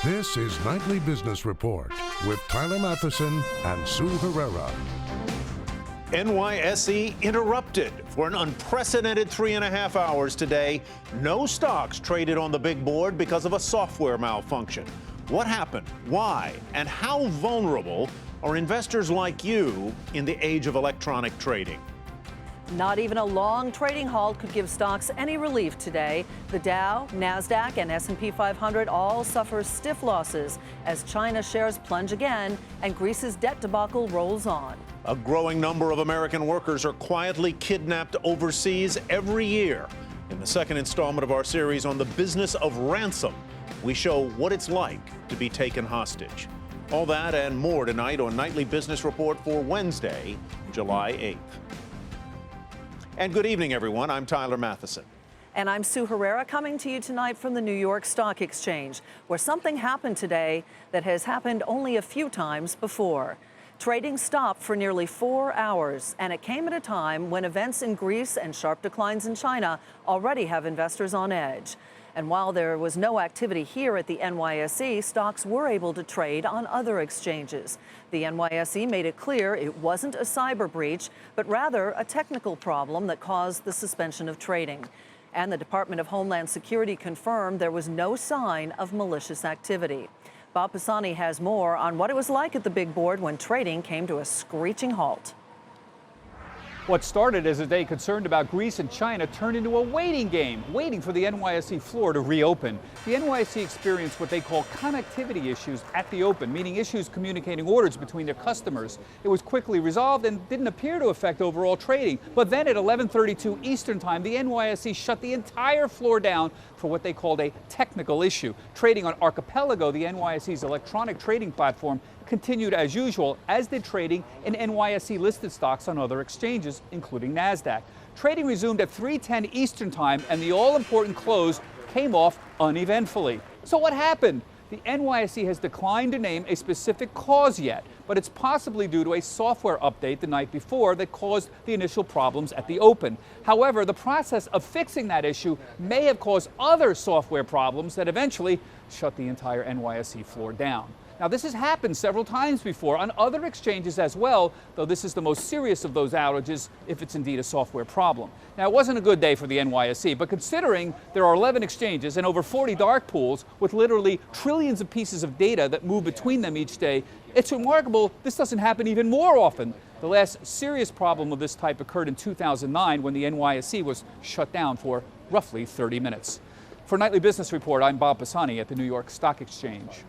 This is Nightly Business Report with Tyler Matheson and Sue Herrera. NYSE interrupted for an unprecedented 3.5 hours today. No stocks traded on the big board because of a software malfunction. What happened? Why? And how vulnerable are investors like you in the age of electronic trading? Not even a long trading halt could give stocks any relief today. The Dow, NASDAQ, and S&P 500 all suffer stiff losses as China shares plunge again and Greece's debt debacle rolls on. A growing number of American workers are quietly kidnapped overseas every year. In the second installment of our series on the business of ransom, we show what it's like to be taken hostage. All that and more tonight on Nightly Business Report for Wednesday, July 8th. And good evening, everyone. I'm Tyler Matheson. And I'm Sue Herrera, coming to you tonight from the New York Stock Exchange, where something happened today that has happened only a few times before. Trading stopped for nearly 4 hours, and it came at a time when events in Greece and sharp declines in China already have investors on edge. And while there was no activity here at the NYSE, stocks were able to trade on other exchanges. The NYSE made it clear it wasn't a cyber breach, but rather a technical problem that caused the suspension of trading. And the Department of Homeland Security confirmed there was no sign of malicious activity. Bob Pisani has more on what it was like at the big board when trading came to a screeching halt. What started as a day concerned about Greece and China turned into a waiting game, waiting for the NYSE floor to reopen. The NYSE experienced what they call connectivity issues at the open, meaning issues communicating orders between their customers. It was quickly resolved and didn't appear to affect overall trading. But then at 11:32 Eastern Time, the NYSE shut the entire floor down for what they called a technical issue. Trading on Archipelago, the NYSE's electronic trading platform, continued as usual, as did trading in NYSE-listed stocks on other exchanges, including NASDAQ. Trading resumed at 3:10 Eastern Time, and the all-important close came off uneventfully. So what happened? The NYSE has declined to name a specific cause yet, but it's possibly due to a software update the night before that caused the initial problems at the open. However, the process of fixing that issue may have caused other software problems that eventually shut the entire NYSE floor down. Now, this has happened several times before on other exchanges as well, though this is the most serious of those outages if it's indeed a software problem. Now, it wasn't a good day for the NYSE, but considering there are 11 exchanges and over 40 dark pools with literally trillions of pieces of data that move between them each day, it's remarkable this doesn't happen even more often. The last serious problem of this type occurred in 2009 when the NYSE was shut down for roughly 30 minutes. For Nightly Business Report, I'm Bob Pisani at the New York Stock Exchange.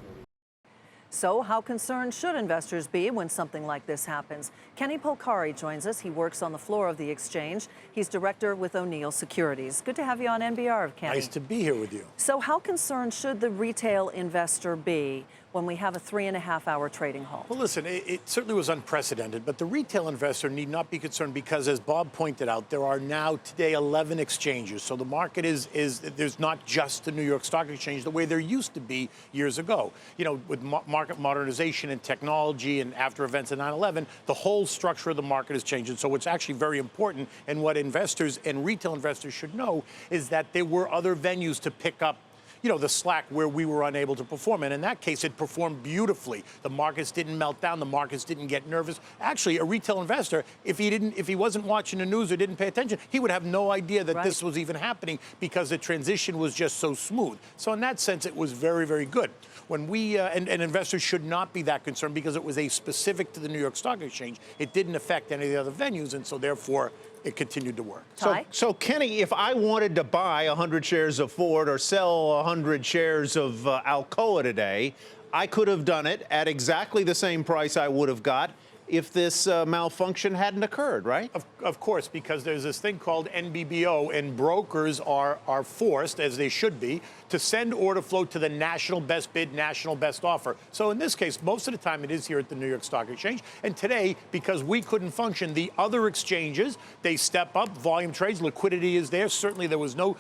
So how concerned should investors be when something like this happens? Kenny Polcari joins us. He works on the floor of the exchange. He's director with O'Neill Securities. Good to have you on NBR, Kenny. Nice to be here with you. So how concerned should the retail investor be when we have a 3.5-hour trading halt? Well, listen, it certainly was unprecedented, but the retail investor need not be concerned because, as Bob pointed out, there are now today 11 exchanges. So the market there's not just the New York Stock Exchange the way there used to be years ago. You know, with market modernization and technology and after events of 9/11, the whole structure of the market has changed. And so what's actually very important and what investors and retail investors should know is that there were other venues to pick up the slack where we were unable to perform. And in that case, it performed beautifully. The markets didn't melt down. The markets didn't get nervous. Actually, a retail investor, if he wasn't watching the news or didn't pay attention, he would have no idea that this was even happening because the transition was just so smooth. So in that sense, it was very, very good. When we, and investors should not be that concerned because it was specific to the New York Stock Exchange. It didn't affect any of the other venues, and so therefore, it continued to work. So Kenny, if I wanted to buy 100 shares of Ford or sell 100 shares of Alcoa today, I could have done it at exactly the same price I would have got if this malfunction hadn't occurred, right? Of course, because there's this thing called NBBO, and brokers are forced, as they should be, to send order flow to the national best bid, national best offer. So in this case, most of the time it is here at the New York Stock Exchange. And today, because we couldn't function, the other exchanges, they step up, volume trades, liquidity is there. Certainly there was no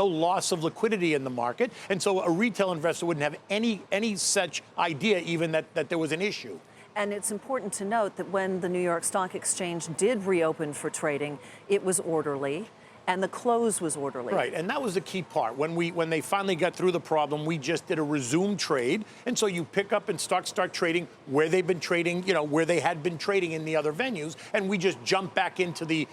loss of liquidity in the market. And so a retail investor wouldn't have any such idea even that there was an issue. And it's important to note that when the New York Stock Exchange did reopen for trading, it was orderly. and the close was orderly. Right, and that was the key part. When they finally got through the problem, we just did a resume trade, and so you pick up and start trading where they've been trading, where they had been trading in the other venues, and we just jump back into the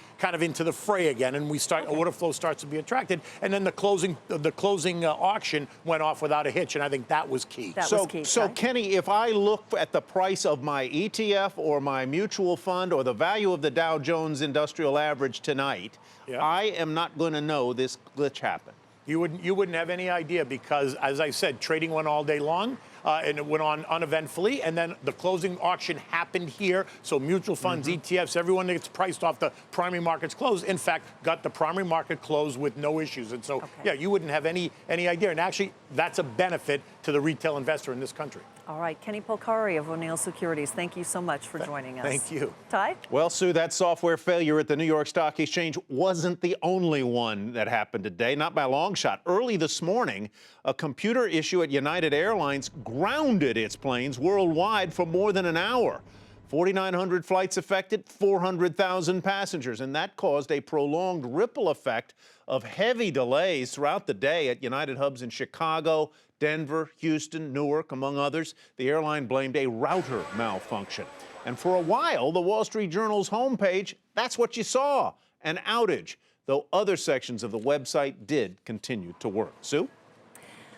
fray again, and order flow starts to be attracted, and then the closing auction went off without a hitch, and I think that was key. So Kenny, if I look at the price of my ETF or my mutual fund or the value of the Dow Jones Industrial Average tonight, I am not going to know this glitch happened. You wouldn't have any idea because, as I said, trading went all day long. And it went on uneventfully, and then the closing auction happened here. So mutual funds, ETFs, everyone that gets priced off the primary markets close, in fact, got the primary market closed with no issues. And so, yeah, you wouldn't have any idea. And actually, that's a benefit to the retail investor in this country. All right, Kenny Polcari of O'Neill Securities, thank you so much for joining us. Thank you. Ty? Well, Sue, that software failure at the New York Stock Exchange wasn't the only one that happened today, not by a long shot. Early this morning, a computer issue at United Airlines grounded its planes worldwide for more than an hour. 4,900 flights affected, 400,000 passengers, and that caused a prolonged ripple effect of heavy delays throughout the day at United hubs in Chicago, Denver, Houston, Newark, among others. The airline blamed a router malfunction. And for a while, the Wall Street Journal's homepage, that's what you saw, an outage, though other sections of the website did continue to work. Sue?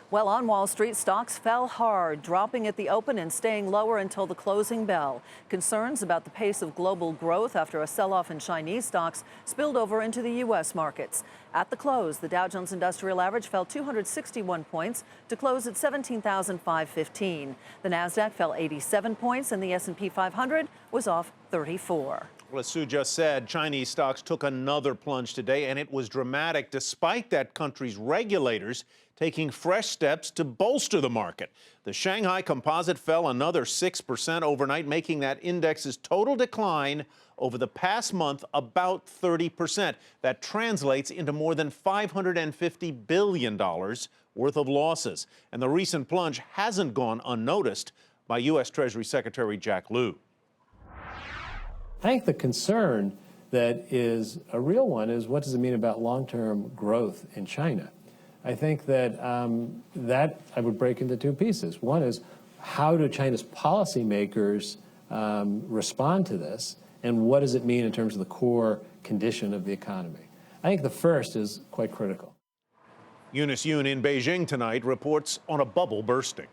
Well, on Wall Street, stocks fell hard, dropping at the open and staying lower until the closing bell. Concerns about the pace of global growth after a sell-off in Chinese stocks spilled over into the U.S. markets. At the close, the Dow Jones Industrial Average fell 261 points to close at 17,515. The Nasdaq fell 87 points, and the S&P 500 was off 34. Well, as Sue just said, Chinese stocks took another plunge today, and it was dramatic despite that country's regulators taking fresh steps to bolster the market. The Shanghai Composite fell another 6% overnight, making that index's total decline over the past month about 30%. That translates into more than $550 billion worth of losses. And the recent plunge hasn't gone unnoticed by U.S. Treasury Secretary Jack Lew. I think the concern that is a real one is what does it mean about long-term growth in China? I think that that I would break into two pieces. One is how do China's policymakers respond to this, and what does it mean in terms of the core condition of the economy? I think the first is quite critical. Eunice Yoon in Beijing tonight reports on a bubble bursting.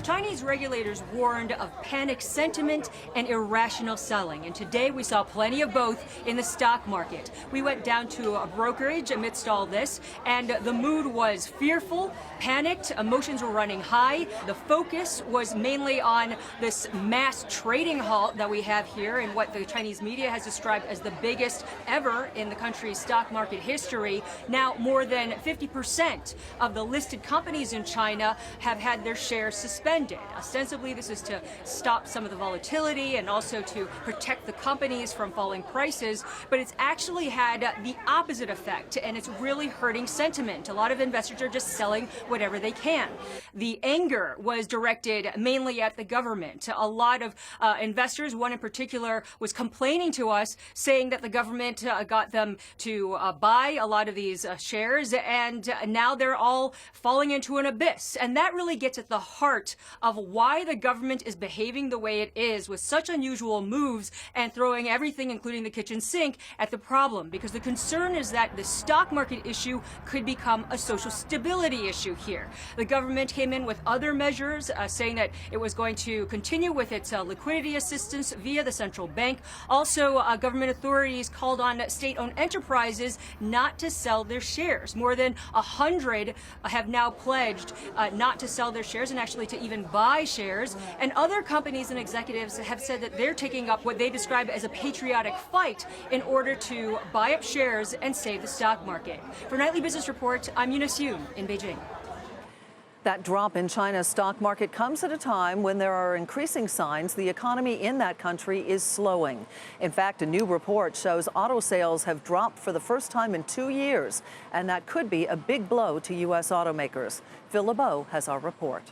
Chinese regulators warned of panic sentiment and irrational selling, and today we saw plenty of both in the stock market. We went down to a brokerage amidst all this, and the mood was fearful, panicked, emotions were running high. The focus was mainly on this mass trading halt that we have here and what the Chinese media has described as the biggest ever in the country's stock market history. Now, more than 50% of the listed companies in China have had their shares suspended. Ostensibly, this is to stop some of the volatility and also to protect the companies from falling prices, but it's actually had the opposite effect, and it's really hurting sentiment. A lot of investors are just selling whatever they can. The anger was directed mainly at the government. A lot of investors, one in particular, was complaining to us, saying that the government got them to buy a lot of these shares, and now they're all falling into an abyss. And that really gets at the heart of why the government is behaving the way it is with such unusual moves and throwing everything, including the kitchen sink, at the problem. Because the concern is that the stock market issue could become a social stability issue here. The government came in with other measures, saying that it was going to continue with its liquidity assistance via the central bank. Also, government authorities called on state-owned enterprises not to sell their shares. More than 100 have now pledged not to sell their shares and actually to even buy shares. And other companies and executives have said that they're taking up what they describe as a patriotic fight in order to buy up shares and save the stock market. For Nightly Business Report, I'm Eunice Yoon in Beijing. That drop in China's stock market comes at a time when there are increasing signs the economy in that country is slowing. In fact, a new report shows auto sales have dropped for the first time in 2 years, and that could be a big blow to U.S. automakers. Phil LeBeau has our report.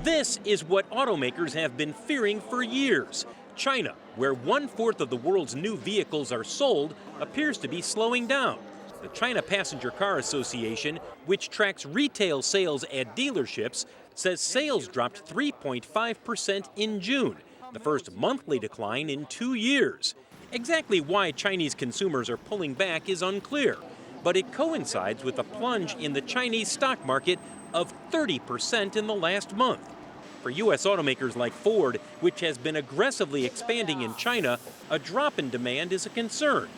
This is what automakers have been fearing for years. China, where 1/4 of the world's new vehicles are sold, appears to be slowing down. The China Passenger Car Association, which tracks retail sales at dealerships, says sales dropped 3.5% in June, the first monthly decline in 2 years. Exactly why Chinese consumers are pulling back is unclear, but it coincides with a plunge in the Chinese stock market of 30% in the last month. For U.S. automakers like Ford, which has been aggressively expanding in China, a drop in demand is a concern,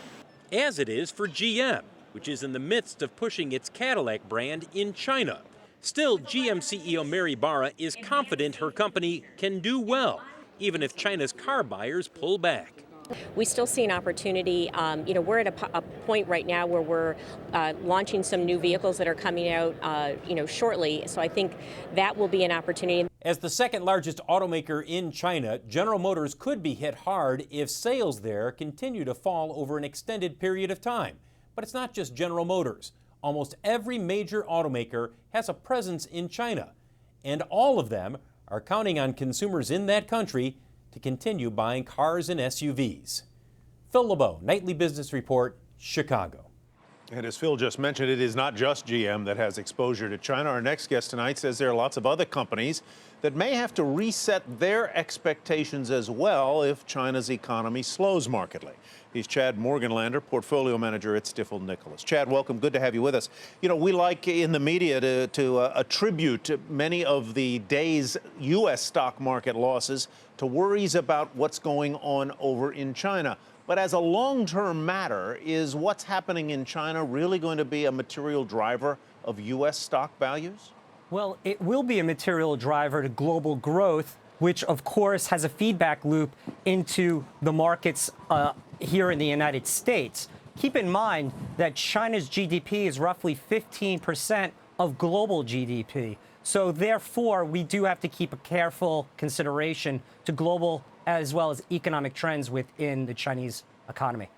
as it is for GM, which is in the midst of pushing its Cadillac brand in China. Still, GM CEO Mary Barra is confident her company can do well, even if China's car buyers pull back. We still see an opportunity. We're at a point right now where we're launching some new vehicles that are coming out, shortly. So I think that will be an opportunity. As the second largest automaker in China, General Motors could be hit hard if sales there continue to fall over an extended period of time. But it's not just General Motors. Almost every major automaker has a presence in China, and all of them are counting on consumers in that country to continue buying cars and SUVs. Phil LeBeau, Nightly Business Report, Chicago. And as Phil just mentioned, it is not just GM that has exposure to China. Our next guest tonight says there are lots of other companies that may have to reset their expectations as well if China's economy slows markedly. He's Chad Morganlander, portfolio manager at Stifel Nicolaus. Chad, welcome. Good to have you with us. You know, we like in the media to attribute many of the day's U.S. stock market losses to worries about what's going on over in China. But as a long-term matter, is what's happening in China really going to be a material driver of U.S. stock values? Well, it will be a material driver to global growth, which, of course, has a feedback loop into the markets here in the United States. Keep in mind that China's GDP is roughly 15% of global GDP. So, therefore, we do have to keep a careful consideration to global as well as economic trends within the Chinese economy.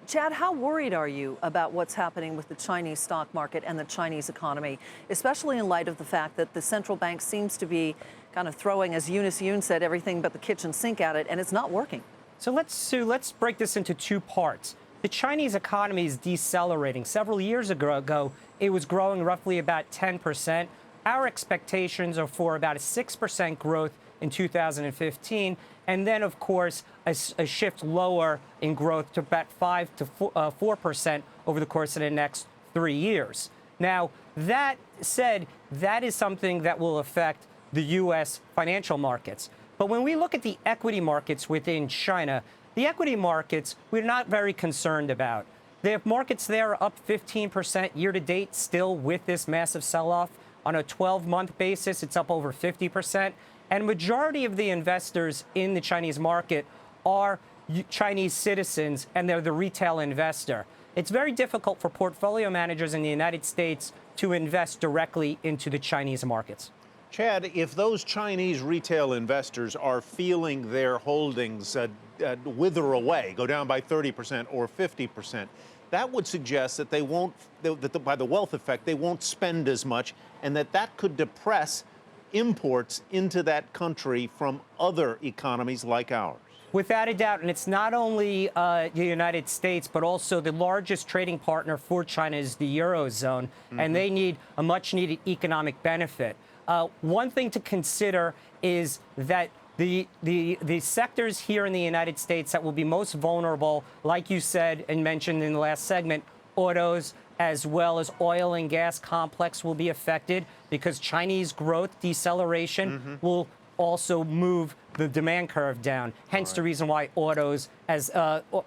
Chad, how worried are you about what's happening with the Chinese stock market and the Chinese economy, especially in light of the fact that the central bank seems to be kind of throwing, as Eunice Yoon said, everything but the kitchen sink at it, and it's not working? So let's break this into two parts. The Chinese economy is decelerating. Several years ago, it was growing roughly about 10%. Our expectations are for about a 6% growth in 2015, and then, of course, a shift lower in growth to about 5 to 4% over the course of the next 3 years. Now, that said, that is something that will affect the U.S. financial markets. But when we look at the equity markets within China, the equity markets we're not very concerned about. The markets there are up 15% year to date still with this massive sell-off. On a 12-month basis, it's up over 50%. And majority of the investors in the Chinese market are Chinese citizens, and they're the retail investor. It's very difficult for portfolio managers in the United States to invest directly into the Chinese markets. Chad, if those Chinese retail investors are feeling their holdings wither away, go down by 30% or 50%, that would suggest that they won't, that by the wealth effect, they won't spend as much, and that could depress imports into that country from other economies like ours. Without a doubt, and it's not only the United States, but also the largest trading partner for China is the Eurozone, and they need a much-needed economic benefit. One thing to consider is that the sectors here in the United States that will be most vulnerable, like you said and mentioned in the last segment, autos, as well as oil and gas complex will be affected because Chinese growth deceleration will also move the demand curve down. Hence the reason why autos, as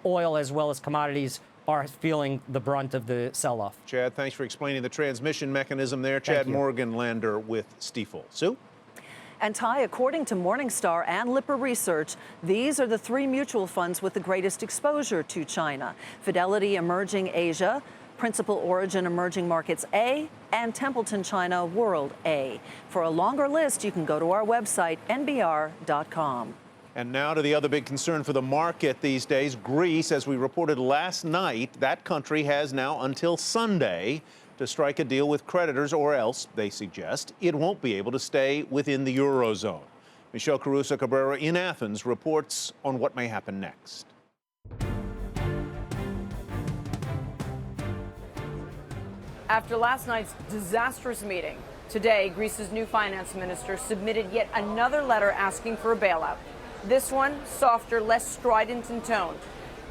oil as well as commodities, are feeling the brunt of the sell-off. Chad, thanks for explaining the transmission mechanism there. Chad Morganlander with Stifel. Sue? And Ty, according to Morningstar and Lipper Research, these are the 3 mutual funds with the greatest exposure to China: Fidelity Emerging Asia, Principal Origin Emerging Markets A, and Templeton China World A. For a longer list, you can go to our website, nbr.com. And now to the other big concern for the market these days, Greece. As we reported last night, that country has now until Sunday to strike a deal with creditors, or else, they suggest, it won't be able to stay within the Eurozone. Michelle Caruso-Cabrera in Athens reports on what may happen next. After last night's disastrous meeting, today Greece's new finance minister submitted yet another letter asking for a bailout. This one softer, less strident in tone.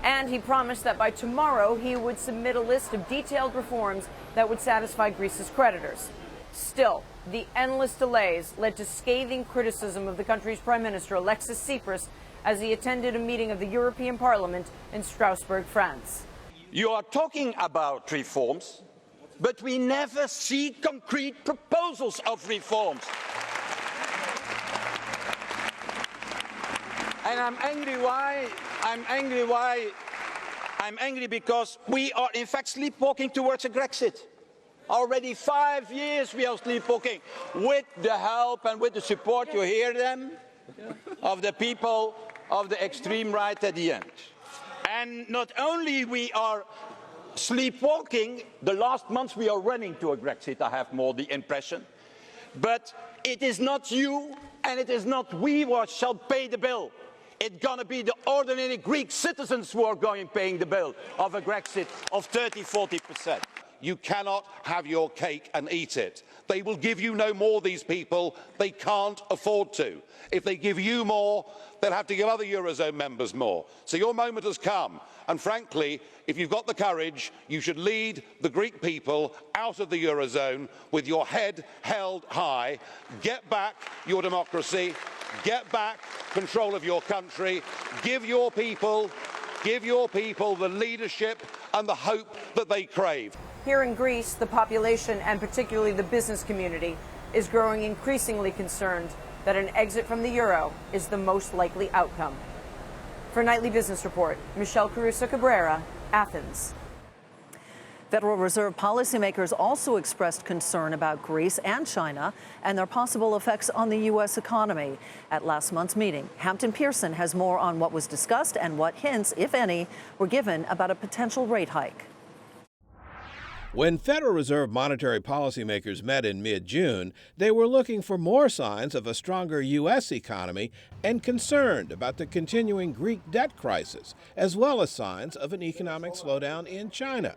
And he promised that by tomorrow he would submit a list of detailed reforms that would satisfy Greece's creditors. Still, the endless delays led to scathing criticism of the country's Prime Minister, Alexis Tsipras, as he attended a meeting of the European Parliament in Strasbourg, France. You are talking about reforms, but we never see concrete proposals of reforms. And I'm angry why? I'm angry because we are in fact sleepwalking towards a Grexit. Already 5 years we are sleepwalking with the help and with the support, you hear them, of the people of the extreme right at the end. And not only we are sleepwalking, the last months we are running to a Grexit, I have more the impression, but it is not you and it is not we who shall pay the bill. It's going to be the ordinary Greek citizens who are going paying the bill of a Grexit of 30–40%. You cannot have your cake and eat it. They will give you no more, these people. They can't afford to. If they give you more, they'll have to give other Eurozone members more. So your moment has come. And frankly, if you've got the courage, you should lead the Greek people out of the Eurozone with your head held high. Get back your democracy. Get back control of your country. Give your people the leadership and the hope that they crave. Here in Greece, the population, and particularly the business community, is growing increasingly concerned that an exit from the euro is the most likely outcome. For Nightly Business Report, Michelle Caruso-Cabrera, Athens. Federal Reserve policymakers also expressed concern about Greece and China and their possible effects on the U.S. economy. At last month's meeting, Hampton Pearson has more on what was discussed and what hints, if any, were given about a potential rate hike. When Federal Reserve monetary policymakers met in mid-June, they were looking for more signs of a stronger U.S. economy and concerned about the continuing Greek debt crisis, as well as signs of an economic slowdown in China.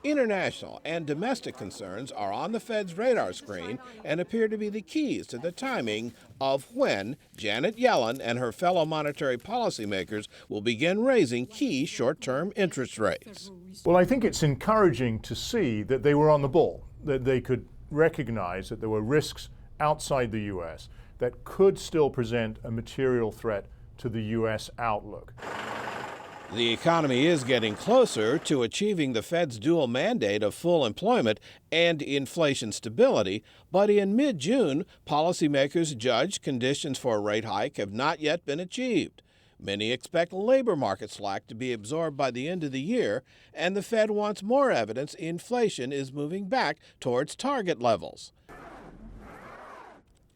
International and domestic concerns are on the Fed's radar screen and appear to be the keys to the timing of when Janet Yellen and her fellow monetary policymakers will begin raising key short-term interest rates. Well, I think it's encouraging to see that they were on the ball, that they could recognize that there were risks outside the U.S. that could still present a material threat to the U.S. outlook. The economy is getting closer to achieving the Fed's dual mandate of full employment and inflation stability, but in mid-June, policymakers judged conditions for a rate hike have not yet been achieved. Many expect labor market slack to be absorbed by the end of the year, and the Fed wants more evidence inflation is moving back towards target levels.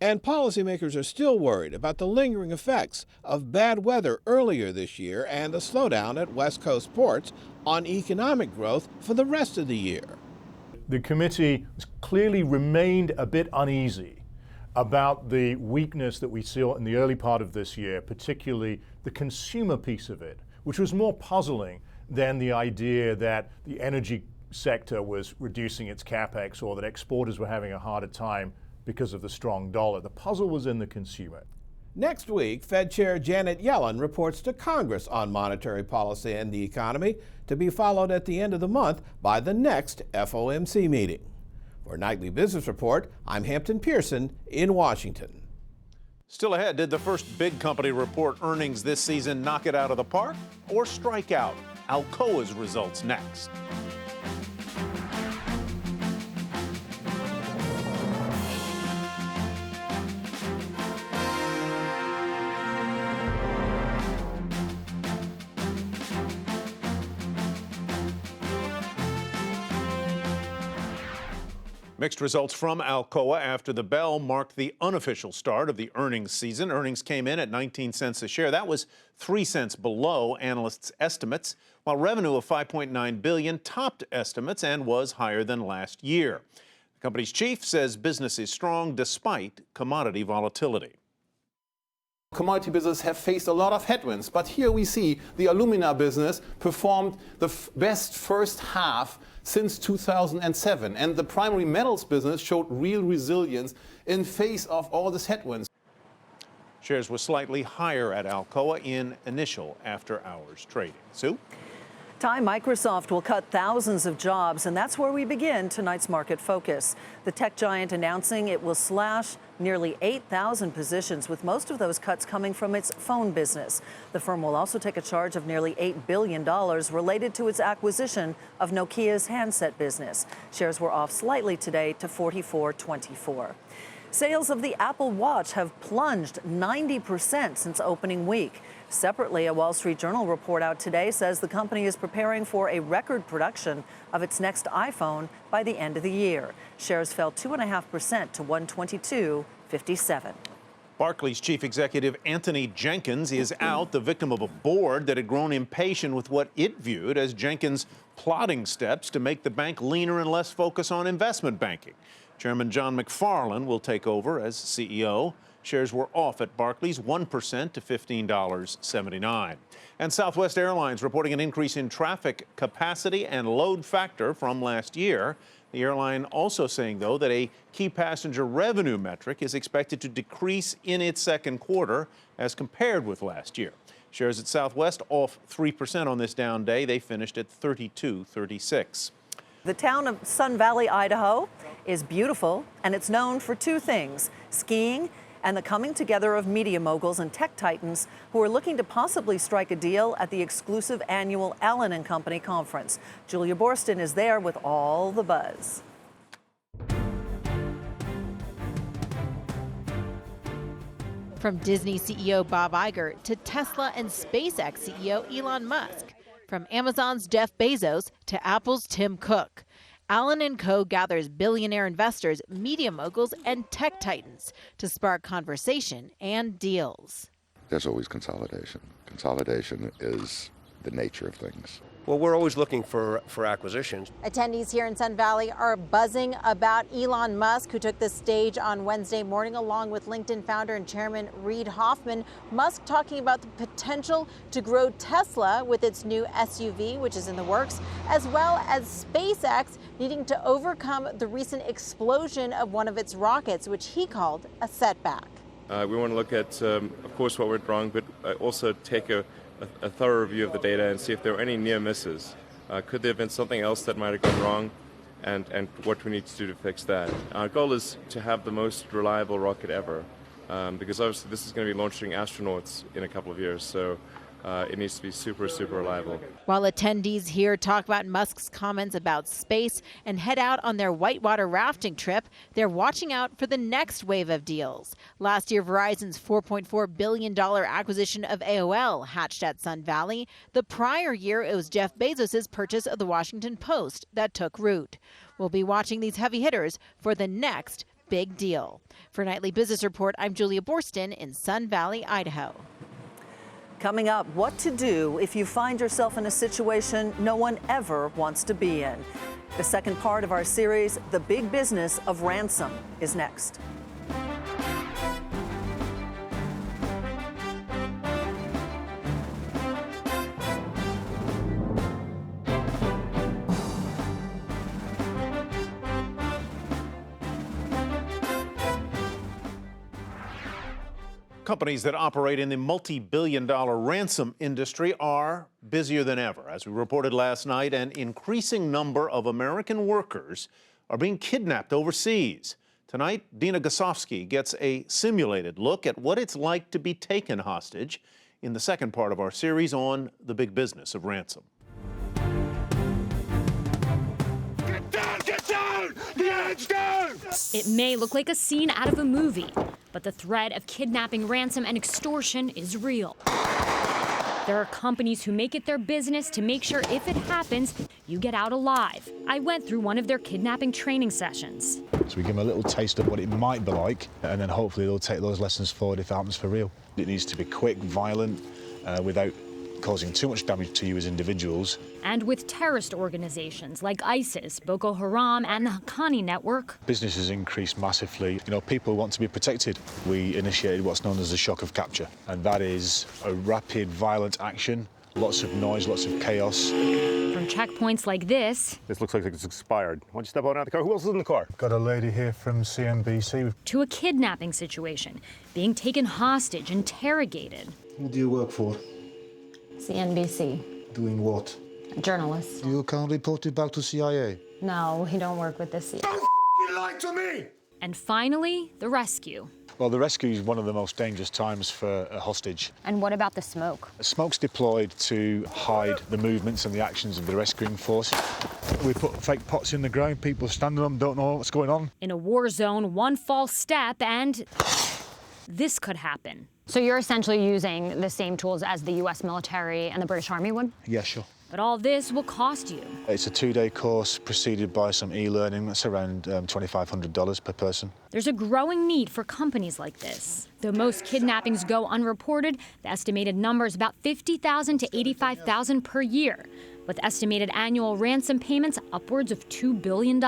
And policymakers are still worried about the lingering effects of bad weather earlier this year and the slowdown at West Coast ports on economic growth for the rest of the year. The committee clearly remained a bit uneasy about the weakness that we saw in the early part of this year, particularly the consumer piece of it, which was more puzzling than the idea that the energy sector was reducing its capex or that exporters were having a harder time because of the strong dollar. The puzzle was in the consumer. Next week, Fed Chair Janet Yellen reports to Congress on monetary policy and the economy, to be followed at the end of the month by the next FOMC meeting. For Nightly Business Report, I'm Hampton Pearson in Washington. Still ahead, did the first big company report earnings this season knock it out of the park or strike out? Alcoa's results next. Mixed results from Alcoa after the bell marked the unofficial start of the earnings season. Earnings came in at 19 cents a share. That was 3 cents below analysts' estimates, while revenue of $5.9 billion topped estimates and was higher than last year. The company's chief says business is strong despite commodity volatility. Commodity business have faced a lot of headwinds, but here we see the alumina business performed the best first half since 2007, and the primary metals business showed real resilience in face of all these headwinds. Shares were slightly higher at Alcoa in initial after-hours trading. Sue? Time Microsoft will cut thousands of jobs, and that's where we begin tonight's market focus. The tech giant announcing it will slash nearly 8,000 positions, with most of those cuts coming from its phone business. The firm will also take a charge of nearly $8 billion related to its acquisition of Nokia's handset business. Shares were off slightly today to $44.24. Sales of the Apple Watch have plunged 90% since opening week. Separately, a Wall Street Journal report out today says the company is preparing for a record production of its next iPhone by the end of the year. Shares fell 2.5% to $122.57. Barclays chief executive Anthony Jenkins is out, the victim of a board that had grown impatient with what it viewed as Jenkins' plotting steps to make the bank leaner and less focused on investment banking. Chairman John McFarlane will take over as CEO. Shares were off at Barclays 1% to $15.79. And Southwest Airlines reporting an increase in traffic capacity and load factor from last year. The airline also saying, though, that a key passenger revenue metric is expected to decrease in its second quarter as compared with last year. Shares at Southwest off 3% on this down day. They finished at $32.36. The town of Sun Valley, Idaho is beautiful, and it's known for two things: skiing and the coming together of media moguls and tech titans who are looking to possibly strike a deal at the exclusive annual Allen & Company conference. Julia Borston is there with all the buzz. From Disney CEO Bob Iger to Tesla and SpaceX CEO Elon Musk, from Amazon's Jeff Bezos to Apple's Tim Cook, Allen & Co. gathers billionaire investors, media moguls, and tech titans to spark conversation and deals. There's always consolidation. Consolidation is the nature of things. Well, we're always looking for acquisitions. Attendees here in Sun Valley are buzzing about Elon Musk, who took the stage on Wednesday morning along with LinkedIn founder and chairman Reid Hoffman. Musk talking about the potential to grow Tesla with its new SUV, which is in the works, as well as SpaceX needing to overcome the recent explosion of one of its rockets, which he called a setback. We want to look at, of course, what went wrong, but also take a thorough review of the data and see if there were any near misses. Could there have been something else that might have gone wrong, and what we need to do to fix that. Our goal is to have the most reliable rocket ever, because obviously this is going to be launching astronauts in a couple of years, so it needs to be super, super reliable. While attendees here talk about Musk's comments about space and head out on their whitewater rafting trip, they're watching out for the next wave of deals. Last year, Verizon's $4.4 billion acquisition of AOL hatched at Sun Valley. The prior year, it was Jeff Bezos' purchase of the Washington Post that took root. We'll be watching these heavy hitters for the next big deal. For Nightly Business Report, I'm Julia Borston in Sun Valley, Idaho. Coming up, what to do if you find yourself in a situation no one ever wants to be in. The second part of our series, The Big Business of Ransom, is next. Companies that operate in the multi-billion-dollar ransom industry are busier than ever. As we reported last night, an increasing number of American workers are being kidnapped overseas. Tonight, Dina Gosofsky gets a simulated look at what it's like to be taken hostage in the second part of our series on the big business of ransom. Get down! Get down! Get down! It may look like a scene out of a movie, but the threat of kidnapping, ransom, and extortion is real. There are companies who make it their business to make sure if it happens, you get out alive. I went through one of their kidnapping training sessions. So we give them a little taste of what it might be like, and then hopefully they'll take those lessons forward if it happens for real. It needs to be quick, violent, without causing too much damage to you as individuals. And with terrorist organizations like ISIS, Boko Haram, and the Haqqani network. Business has increased massively. You know, people want to be protected. We initiated what's known as the shock of capture, and that is a rapid, violent action, lots of noise, lots of chaos. From checkpoints like this. This looks like it's expired. Why don't you step out of the car? Who else is in the car? Got a lady here from CNBC. To a kidnapping situation, being taken hostage, interrogated. Who do you work for? CNBC. Doing what? Journalist. You can't report it back to CIA. No, we don't work with the CIA. Don't lie to me! And finally, the rescue. Well, the rescue is one of the most dangerous times for a hostage. And what about the smoke? Smoke's deployed to hide the movements and the actions of the rescuing force. We put fake pots in the ground, people stand on them, don't know what's going on. In a war zone, one false step and this could happen. So you're essentially using the same tools as the U.S. military and the British Army would? Yeah, sure. But all this will cost you. It's a 2-day course preceded by some e-learning. That's around $2,500 per person. There's a growing need for companies like this. Though most kidnappings go unreported, the estimated number is about 50,000 to 85,000 per year, with estimated annual ransom payments upwards of $2 billion.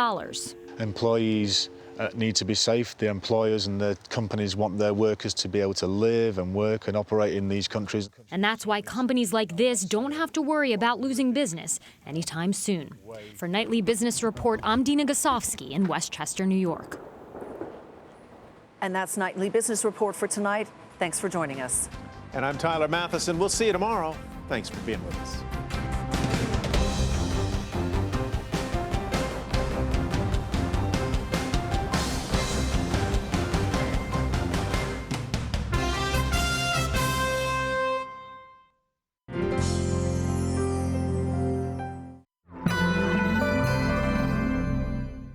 Employees need to be safe. The employers and the companies want their workers to be able to live and work and operate in these countries. And that's why companies like this don't have to worry about losing business anytime soon. For Nightly Business Report, I'm Dina Gosofsky in Westchester, New York. And that's Nightly Business Report for tonight. Thanks for joining us. And I'm Tyler Mathisen. We'll see you tomorrow. Thanks for being with us.